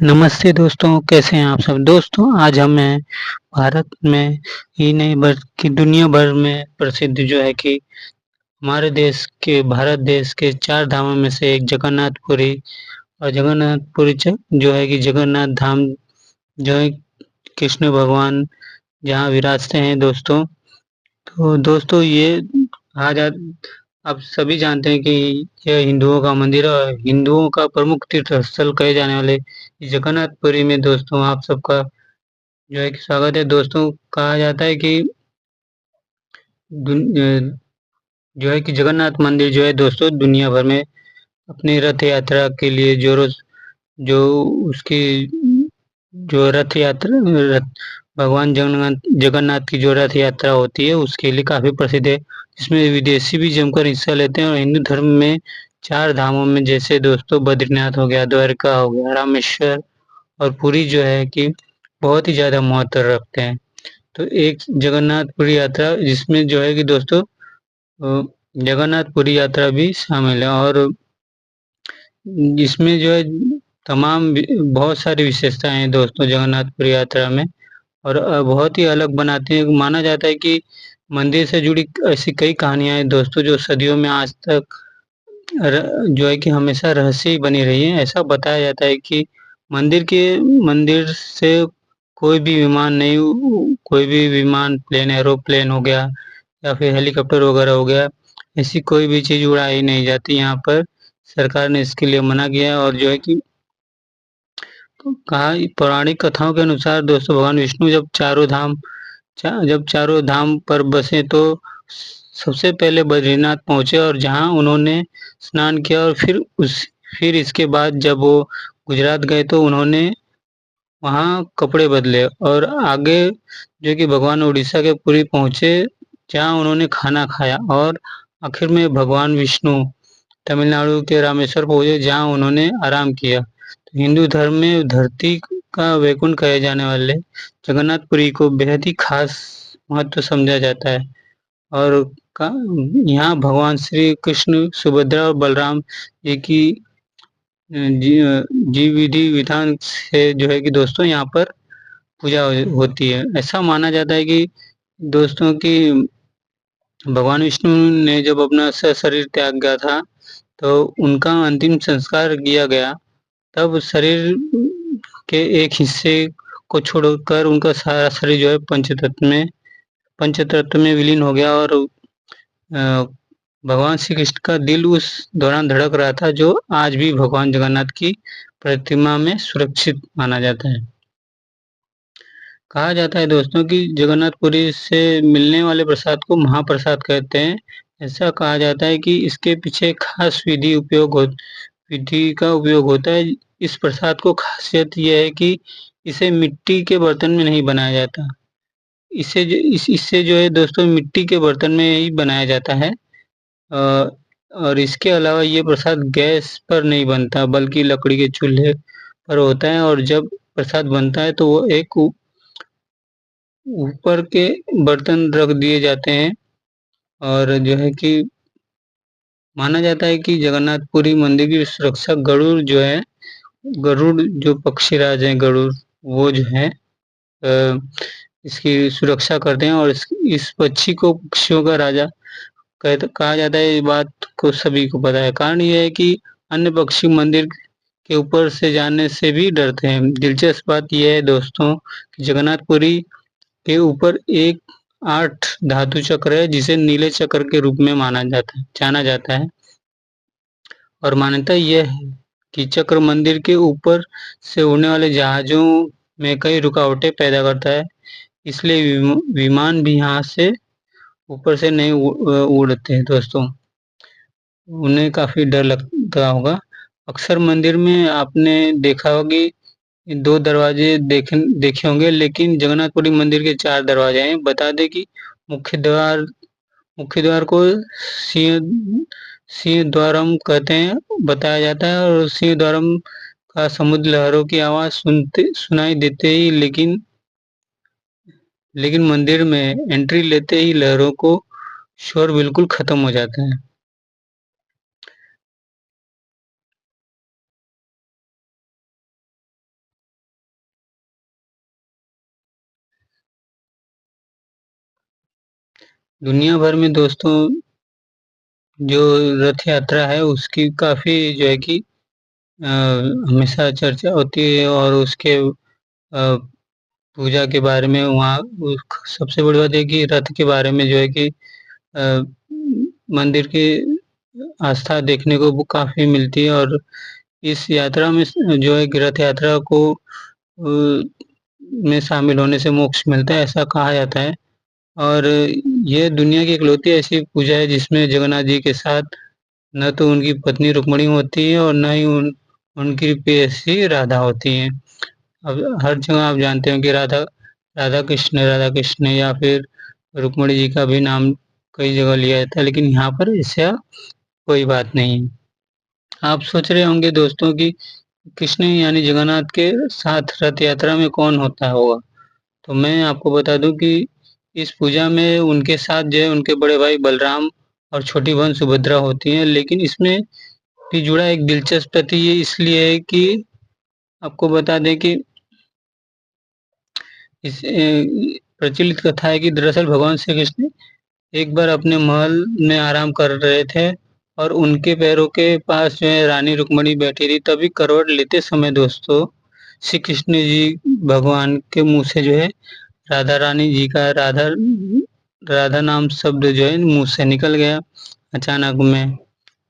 नमस्ते दोस्तों, कैसे हैं आप सब? दोस्तों, आज हमें भारत में ही नहीं बल्कि दुनिया भर में प्रसिद्ध जो है कि हमारे देश के भारत देश के 4 धामों में से एक जगन्नाथपुरी और जगन्नाथपुरी जो है कि जगन्नाथ धाम जो है कृष्ण भगवान जहाँ विराजते हैं दोस्तों। तो दोस्तों ये आज आप सभी जानते हैं कि यह हिंदुओं का मंदिर है और हिंदुओं का प्रमुख तीर्थ स्थल कहे जाने वाले इस जगन्नाथपुरी में दोस्तों आप सबका जो है कि स्वागत है दोस्तों। कहा जाता है कि जो है कि जगन्नाथ मंदिर जो है दोस्तों दुनिया भर में अपनी रथ यात्रा के लिए जो उसकी जो रथ यात्रा रथ भगवान जगन्नाथ जगन्नाथ की जो रथ यात्रा होती है उसके लिए काफ़ी प्रसिद्ध है। इसमें विदेशी भी जमकर हिस्सा लेते हैं और हिंदू धर्म में 4 धामों में जैसे दोस्तों बद्रीनाथ हो गया, द्वारका हो गया, रामेश्वर और पुरी जो है कि बहुत ही ज़्यादा महत्व रखते हैं। तो एक जगन्नाथपुरी यात्रा जिसमें जो है कि दोस्तों जगन्नाथपुरी यात्रा भी शामिल है और इसमें जो है बहुत सारी विशेषताएं हैं दोस्तों जगन्नाथपुरी यात्रा में और बहुत ही अलग बनाते हैं। माना जाता है कि मंदिर से जुड़ी ऐसी कई कहानियां हैं दोस्तों जो सदियों में आज तक जो है कि हमेशा रहस्य ही बनी रही है। ऐसा बताया जाता है कि मंदिर से कोई भी विमान प्लेन एरोप्लेन हो गया या फिर हेलीकॉप्टर वगैरह हो गया, ऐसी कोई भी चीज़ उड़ाई नहीं जाती यहाँ पर। सरकार ने इसके लिए मना किया है और जो है कि कहा पौराणिक कथाओं के अनुसार दोस्तों भगवान विष्णु जब चारों धाम पर बसे तो सबसे पहले बद्रीनाथ पहुंचे और जहां उन्होंने स्नान किया और फिर इसके बाद जब वो गुजरात गए तो उन्होंने वहाँ कपड़े बदले और आगे जो कि भगवान उड़ीसा के पुरी पहुँचे, जहाँ उन्होंने खाना खाया और आखिर में भगवान विष्णु तमिलनाडु के रामेश्वर पहुँचे, जहाँ उन्होंने आराम किया। तो हिंदू धर्म में धरती का वैकुंठ कहे जाने वाले जगन्नाथपुरी को बेहद ही खास महत्व समझा जाता है और का यहाँ भगवान श्री कृष्ण, सुभद्रा और बलराम जी की जी विधि विधान से जो है कि दोस्तों यहाँ पर पूजा होती है। ऐसा माना जाता है कि दोस्तों की भगवान विष्णु ने जब अपना शरीर त्याग किया था तो उनका अंतिम संस्कार किया गया। तब शरीर के एक हिस्से को छोड़कर उनका सारा शरीर जो है पंचतत्व में विलीन हो गया और भगवान श्री कृष्ण का दिल उस दौरान धड़क रहा था जो आज भी भगवान जगन्नाथ की प्रतिमा में सुरक्षित माना जाता है। कहा जाता है दोस्तों कि जगन्नाथपुरी से मिलने वाले प्रसाद को महाप्रसाद कहते हैं। ऐसा कहा जाता है कि इसके पीछे खास विधि का उपयोग होता है। इस प्रसाद को खासियत यह है कि इसे मिट्टी के बर्तन में नहीं बनाया जाता। इससे जो है दोस्तों मिट्टी के बर्तन में ही बनाया जाता है। अ, और इसके अलावा ये प्रसाद गैस पर नहीं बनता बल्कि लकड़ी के चूल्हे पर होता है और जब प्रसाद बनता है तो वो एक ऊपर के बर्तन रख दिए जाते हैं और जो है कि माना जाता है कि जगन्नाथपुरी मंदिर की सुरक्षा गरुड़ जो पक्षीराज हैं गरुड़, वो जो है इसकी सुरक्षा करते हैं और इस पक्षी को पक्षियों का राजा कहा जाता है। ये बात को सभी को पता है। कारण ये है कि अन्य पक्षी मंदिर के ऊपर से जाने से भी डरते हैं। दिलचस्प बात यह है दोस्तों कि जगन्नाथपुरी के ऊपर एक 8 धातु चक्र है जिसे नीले चक्र के रूप में जाना जाता है और मान्यता यह है कि चक्र मंदिर के ऊपर से उड़ने वाले जहाजों में कई रुकावटें पैदा करता है, इसलिए विमान भी यहाँ से ऊपर से नहीं उड़ते हैं दोस्तों। उन्हें काफ़ी डर लगता होगा। अक्सर मंदिर में आपने देखा होगा कि 2 दरवाजे देखे होंगे लेकिन जगन्नाथपुरी मंदिर के 4 दरवाजे हैं। बता दें कि मुख्य द्वार को सिंह सिंहद्वारम कहते हैं बताया जाता है और सिंहद्वारम का समुद्र लहरों की आवाज़ सुनाई देते ही लेकिन मंदिर में एंट्री लेते ही लहरों को शोर बिल्कुल खत्म हो जाता है। दुनिया भर में दोस्तों जो रथ यात्रा है उसकी काफ़ी जो है कि हमेशा चर्चा होती है और उसके पूजा के बारे में वहाँ सबसे बड़ी बात है कि रथ के बारे में जो है कि अ, मंदिर की आस्था देखने को वो काफ़ी मिलती है और इस यात्रा में जो है कि रथ यात्रा को में शामिल होने से मोक्ष मिलता है ऐसा कहा जाता है। और ये दुनिया की इकलौती ऐसी पूजा है जिसमें जगन्नाथ जी के साथ न तो उनकी पत्नी रुक्मिणी होती है और न ही उनकी प्रेयसी राधा होती है। अब हर जगह आप जानते हो कि राधा कृष्ण या फिर रुक्मिणी जी का भी नाम कई जगह लिया जाता है, लेकिन यहाँ पर ऐसा कोई बात नहीं है। आप सोच रहे होंगे दोस्तों कि कृष्ण यानी जगन्नाथ के साथ रथ यात्रा में कौन होता होगा? तो मैं आपको बता दूं कि इस पूजा में उनके साथ जो है उनके बड़े भाई बलराम और छोटी बहन सुभद्रा होती हैं, लेकिन इसमें भी जुड़ा एक दिलचस्प तथ्य ये इसलिए है कि आपको बता दें कि इस प्रचलित कथा है कि दरअसल भगवान श्री कृष्ण एक बार अपने महल में आराम कर रहे थे और उनके पैरों के पास जो है रानी रुक्मिणी बैठी थी। तभी करवट लेते समय दोस्तों श्री कृष्ण जी भगवान के मुंह से जो है राधा रानी जी का राधा राधा नाम शब्द जो है मुंह से निकल गया अचानक में।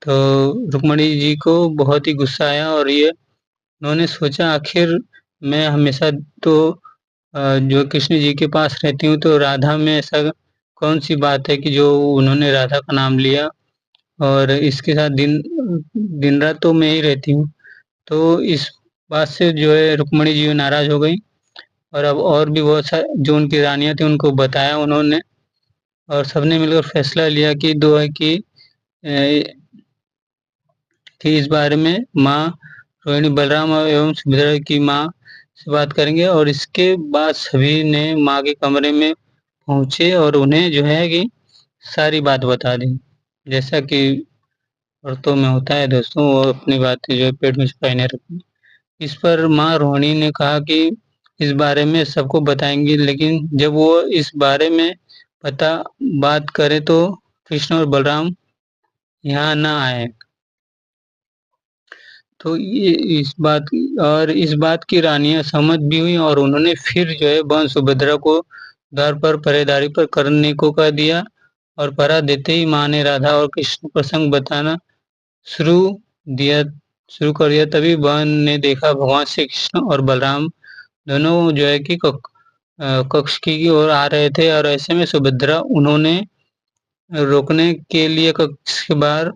तो रुक्मिणी जी को बहुत ही गुस्सा आया और ये उन्होंने सोचा आखिर मैं हमेशा तो जो कृष्ण जी के पास रहती हूँ तो राधा में ऐसा कौन सी बात है कि जो उन्होंने राधा का नाम लिया और इसके साथ दिन दिन रात तो मैं ही रहती हूँ। तो इस बात से जो है रुक्मिणी जी नाराज हो गई और अब और भी बहुत सा जो उनकी रानियां थी उनको बताया उन्होंने और सबने मिलकर फैसला लिया कि दो है कि इस बारे में माँ रोहिणी बलराम एवं सुभद्रा की माँ से बात करेंगे और इसके बाद सभी ने माँ के कमरे में पहुँचे और उन्हें जो है कि सारी बात बता दी। जैसा कि औरतों में होता है दोस्तों, वो अपनी बातें जो है पेट में छुपाई नहीं रखती। इस पर माँ रोहिणी ने कहा कि इस बारे में सबको बताएंगी, लेकिन जब वो इस बारे में पता बात करे तो कृष्ण और बलराम यहाँ न आए। तो ये इस बात की रानियां सहमत भी हुई और उन्होंने फिर जो है बहन सुभद्रा को द्वार पर पहरेदारी पर करने को कह दिया और पहरा देते ही माँ ने राधा और कृष्ण प्रसंग बताना शुरू दिया शुरू कर दिया। तभी बहन ने देखा भगवान श्री कृष्ण और बलराम दोनों जो है कि कक्ष की ओर आ रहे थे और ऐसे में सुभद्रा उन्होंने रोकने के लिए कक्ष के बाहर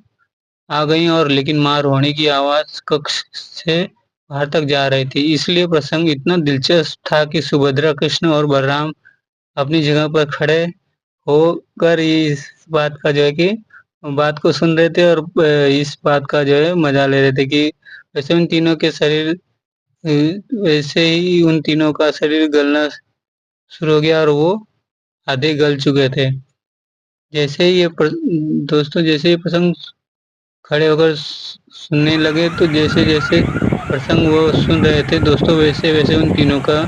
आ गईं और लेकिन माँ रोहिणी की आवाज़ कक्ष से बाहर तक जा रही थी। इसलिए प्रसंग इतना दिलचस्प था कि सुभद्रा, कृष्ण और बलराम अपनी जगह पर खड़े होकर इस बात का जो है कि बात को सुन रहे थे और इस बात का जो है मज़ा ले रहे थे कि वैसे उन तीनों के शरीर वैसे ही उन तीनों का शरीर गलना शुरू हो गया और वो आधे गल चुके थे। जैसे ही दोस्तों जैसे ही प्रसंग खड़े होकर सुनने लगे तो जैसे-जैसे प्रसंग वो सुन रहे थे दोस्तों वैसे-वैसे उन तीनों का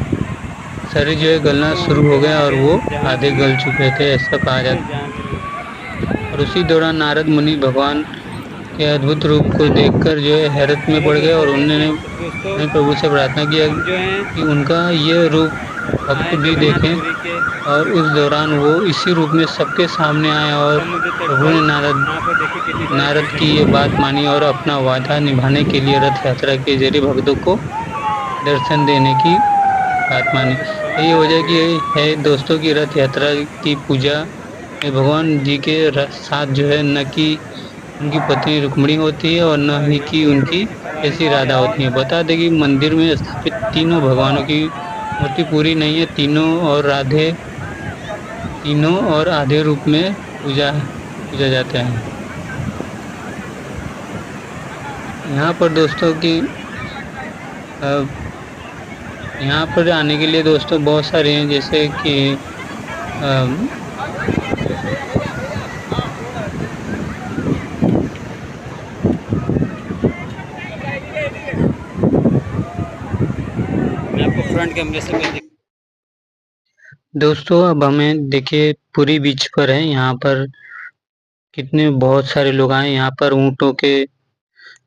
शरीर जो है गलना शुरू हो गया और वो आधे गल चुके थे ऐसा कहा जाता है। और उसी दौरान नारद मुनि भगवान के अद्भुत रूप को देखकर जो है हैरत में पड़ गए और उन्होंने प्रभु से प्रार्थना किया कि उनका ये रूप भक्त भी देखें और उस दौरान वो इसी रूप में सबके सामने आए और प्रभु ने नारद की ये बात मानी और अपना वादा निभाने के लिए रथ यात्रा के जरिए भक्तों को दर्शन देने की बात मानी। तो ये वजह की है दोस्तों की रथ यात्रा की पूजा में भगवान जी के साथ जो है न कि उनकी पत्नी रुक्मिणी होती है और न ही कि उनकी ऐसी राधा होती है। बता दें कि मंदिर में स्थापित तीनों भगवानों की मूर्ति पूरी नहीं है, तीनों और आधे रूप में पूजा जाते हैं। यहाँ पर दोस्तों की यहाँ पर आने के लिए दोस्तों बहुत सारे हैं जैसे कि मैं आपको फ्रंट कैमरे से दोस्तों अब हमें देखिए पुरी बीच पर है। यहाँ पर कितने बहुत सारे लोग आए यहाँ पर ऊँटों के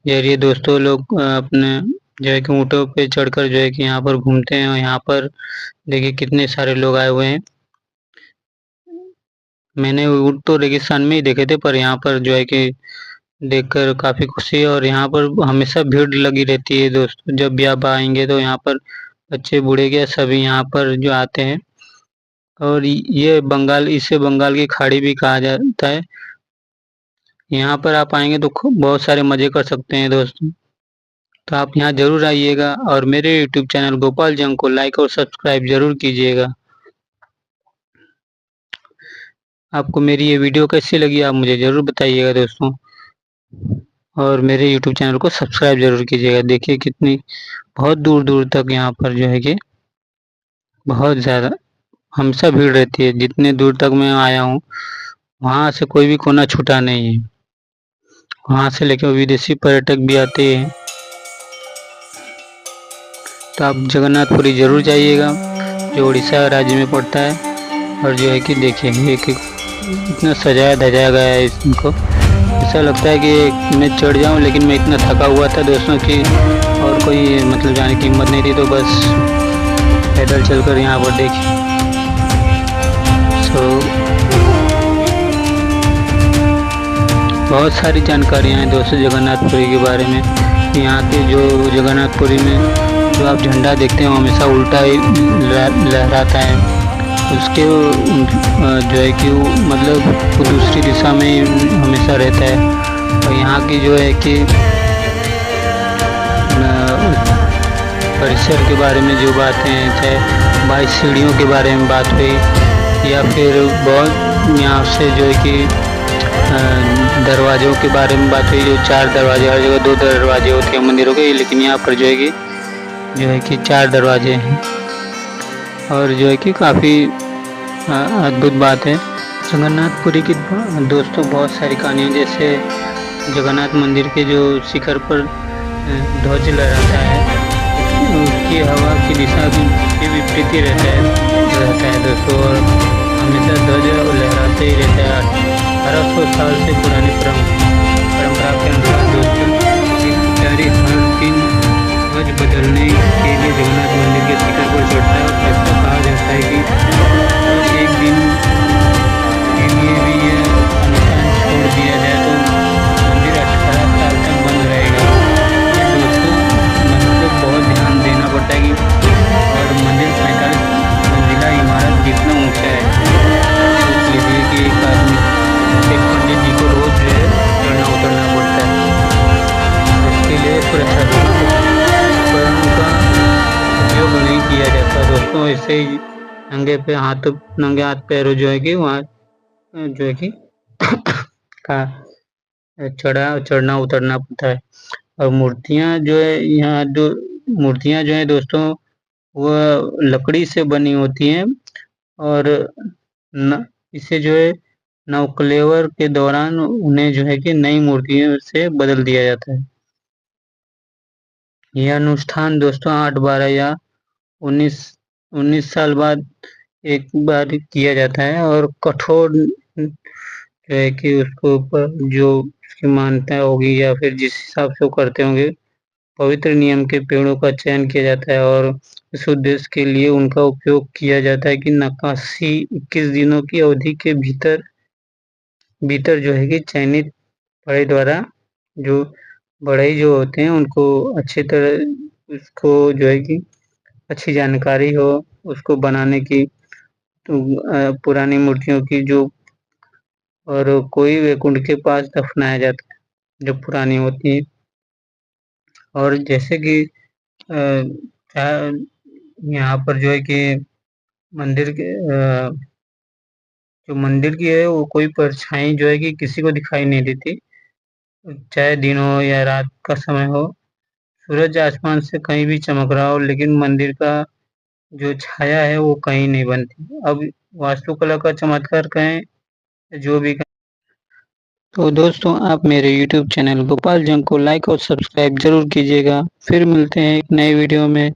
ज़रिए दोस्तों लोग अपने जो है कि ऊँटों पे चढ़कर जो है कि यहाँ पर घूमते हैं और यहाँ पर देखिए कितने सारे लोग आए हुए हैं। मैंने ऊँट तो रेगिस्तान में ही देखे थे, पर यहाँ पर जो है कि देखकर काफ़ी खुशी है और यहाँ पर हमेशा भीड़ लगी रहती है दोस्तों। जब भी आप आएँगे तो यहाँ पर बच्चे बूढ़े क्या सभी यहाँ पर जो आते हैं। और ये इसे बंगाल की खाड़ी भी कहा जाता है। यहाँ पर आप आएँगे तो खूब बहुत सारे मज़े कर सकते हैं दोस्तों। तो आप यहाँ ज़रूर आइएगा और मेरे यूट्यूब चैनल गोपाल जंग को लाइक और सब्सक्राइब ज़रूर कीजिएगा। आपको मेरी ये वीडियो कैसी लगी आप मुझे ज़रूर बताइएगा दोस्तों। और मेरे यूट्यूब चैनल को सब्सक्राइब ज़रूर कीजिएगा। देखिए कितनी बहुत दूर-दूर तक यहाँ पर जो है कि बहुत ज़्यादा हमेशा भीड़ रहती है। जितने दूर तक मैं आया हूँ, वहाँ से कोई भी कोना छूटा नहीं है। वहाँ से लेकर विदेशी पर्यटक भी आते हैं। तो आप जगन्नाथपुरी ज़रूर जाइएगा, जो उड़ीसा राज्य में पड़ता है। और जो है कि देखिए एक इतना सजाया धजाया गया है इनको, ऐसा लगता है कि मैं चढ़ जाऊं, लेकिन मैं इतना थका हुआ था दोस्तों कि और कोई मतलब जाने की हिम्मत नहीं थी, तो बस पैदल चलकर यहाँ पर देखिए। बहुत सारी जानकारियाँ हैं दोस्तों जगन्नाथपुरी के बारे में। यहाँ के जो जगन्नाथपुरी में जो आप झंडा देखते हैं वो हमेशा उल्टा ही लहराता है। उसके जो है कि वो मतलब वो दूसरी दिशा में ही हमेशा रहता है। और यहाँ की जो है कि परिसर के बारे में जो बातें हैं, चाहे 22 सीढ़ियों के बारे में बात हुई या फिर बहुत यहाँ से जो है कि दरवाज़ों के बारे में बात हुई। जो 4 दरवाजे, हर जगह 2 दरवाजे होते हैं मंदिरों के, लेकिन यहाँ पर जो है कि 4 दरवाजे हैं। और जो है कि काफ़ी अद्भुत बात है जगन्नाथपुरी की दोस्तों। बहुत सारी कहानियाँ, जैसे जगन्नाथ मंदिर के जो शिखर पर ध्वज लहराता है, उसकी हवा की दिशा के विपरीत ही रहता है दोस्तों। और हमेशा ध्वज लहराते ही रहता है। 1800 साल से पुरानी परंपरा के अनुसार दोस्तों एक पुजारी हर दिन ध्वज बदलने के लिए जगन्नाथ मंदिर के शिखर पर चढ़ता है। और ऐसा कहा जाता है कि एक दिन के लिए भी यह अनुष्ठान छोड़ दिया जाए तो मंदिर 18 साल तक बंद रहेगा। दोस्तों मंदिर को बहुत ध्यान देना पड़ता है कि और मंदिर 45 मंजिला इमारत जितना ऊंचा है, इसलिए कि एक आदमी एक पंडित जी को रोज जो है चढ़ना उतरना पड़ता है। इसके लिए सुरक्षा उपकरण का उपयोग नहीं किया जाता दोस्तों। ऐसे ही नंगे हाथ पैरों जो है कि वहाँ जो है कि का चढ़ना उतरना पड़ता है। और मूर्तियाँ जो है यहाँ जो मूर्तियाँ जो है दोस्तों वह लकड़ी से बनी होती हैं। और इसे जो है नवकलेवर के दौरान उन्हें जो है कि नई मूर्तियों से बदल दिया जाता है। यह अनुष्ठान दोस्तों 8, 12 या 19 साल बाद एक बार किया जाता है। और कठोर जो है कि उसको ऊपर जो उसकी मान्यता होगी या फिर जिस हिसाब से वो करते होंगे, पवित्र नियम के पेड़ों का चयन किया जाता है। और इस उद्देश्य के लिए उनका उपयोग किया जाता है कि नक्काशी 21 दिनों की अवधि के भीतर जो है कि चयनित बढ़ई द्वारा जो बढ़ई जो होते हैं उनको अच्छी तरह उसको जो है कि अच्छी जानकारी हो उसको बनाने की, तो पुरानी मूर्तियों की जो और कोई वैकुंठ के पास दफनाया जाता है जो पुरानी होती है। और जैसे कि यहाँ पर जो है कि मंदिर के जो मंदिर की है वो कोई परछाई जो है कि किसी को दिखाई नहीं देती, चाहे दिन हो या रात का समय हो। सूरज आसमान से कहीं भी चमक रहा हो, लेकिन मंदिर का जो छाया है वो कहीं नहीं बनती। अब वास्तुकला का चमत्कार कहें जो भी कहें। तो दोस्तों आप मेरे YouTube चैनल गोपाल जंग को लाइक और सब्सक्राइब जरूर कीजिएगा। फिर मिलते हैं एक नए वीडियो में।